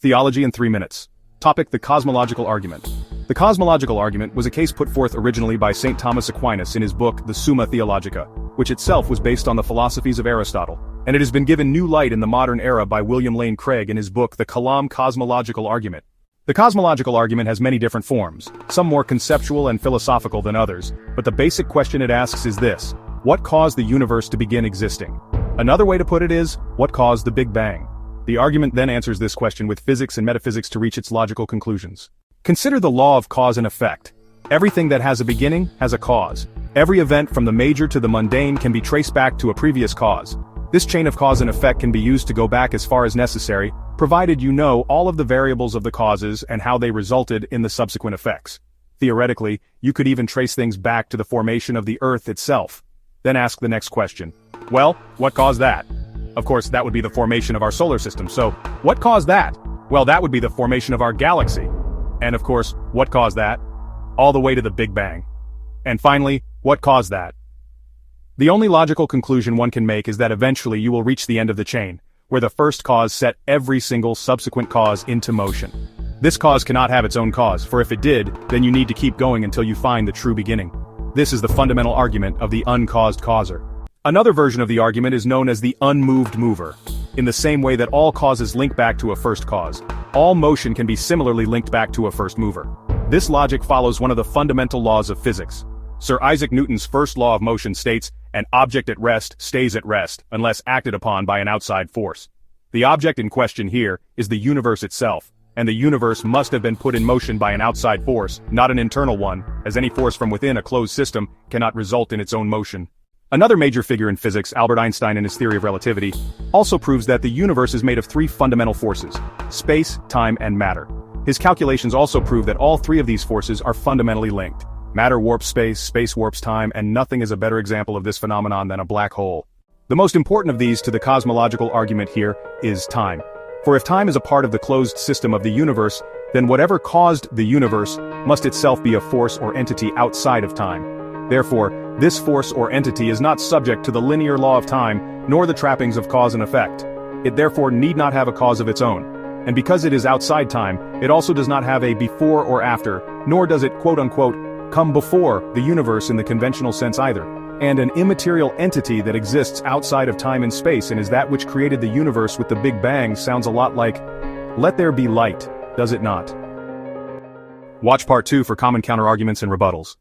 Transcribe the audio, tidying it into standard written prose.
Theology in 3 minutes. Topic: the Cosmological Argument. The Cosmological Argument was a case put forth originally by St. Thomas Aquinas in his book, the Summa Theologica, which itself was based on the philosophies of Aristotle, and it has been given new light in the modern era by William Lane Craig in his book, the Cosmological Argument. The Cosmological Argument has many different forms, some more conceptual and philosophical than others, but the basic question it asks is this: what caused the universe to begin existing? Another way to put it is, what caused the Big Bang? The argument then answers this question with physics and metaphysics to reach its logical conclusions. Consider the law of cause and effect. Everything that has a beginning has a cause. Every event from the major to the mundane can be traced back to a previous cause. This chain of cause and effect can be used to go back as far as necessary, provided you know all of the variables of the causes and how they resulted in the subsequent effects. Theoretically, you could even trace things back to the formation of the Earth itself. Then ask the next question. Well, what caused that? Of course, that would be the formation of our solar system, so what caused that? Well, that would be the formation of our galaxy. And of course, what caused that? All the way to the Big Bang. And finally, what caused that? The only logical conclusion one can make is that eventually you will reach the end of the chain, where the first cause set every single subsequent cause into motion. This cause cannot have its own cause, for if it did, then you need to keep going until you find the true beginning. This is the fundamental argument of the Uncaused Causer. Another version of the argument is known as the Unmoved Mover. In the same way that all causes link back to a first cause, all motion can be similarly linked back to a first mover. This logic follows one of the fundamental laws of physics. Sir Isaac Newton's first law of motion states, an object at rest stays at rest unless acted upon by an outside force. The object in question here is the universe itself, and the universe must have been put in motion by an outside force, not an internal one, as any force from within a closed system cannot result in its own motion. Another major figure in physics, Albert Einstein in his theory of relativity, also proves that the universe is made of three fundamental forces: space, time, and matter. His calculations also prove that all three of these forces are fundamentally linked. Matter warps space, space warps time, and nothing is a better example of this phenomenon than a black hole. The most important of these to the cosmological argument here is time. For if time is a part of the closed system of the universe, then whatever caused the universe must itself be a force or entity outside of time. Therefore, this force or entity is not subject to the linear law of time, nor the trappings of cause and effect. It therefore need not have a cause of its own. And because it is outside time, it also does not have a before or after, nor does it quote-unquote come before the universe in the conventional sense either. And an immaterial entity that exists outside of time and space and is that which created the universe with the Big Bang sounds a lot like, let there be light, does it not? Watch part 2 for common counterarguments and rebuttals.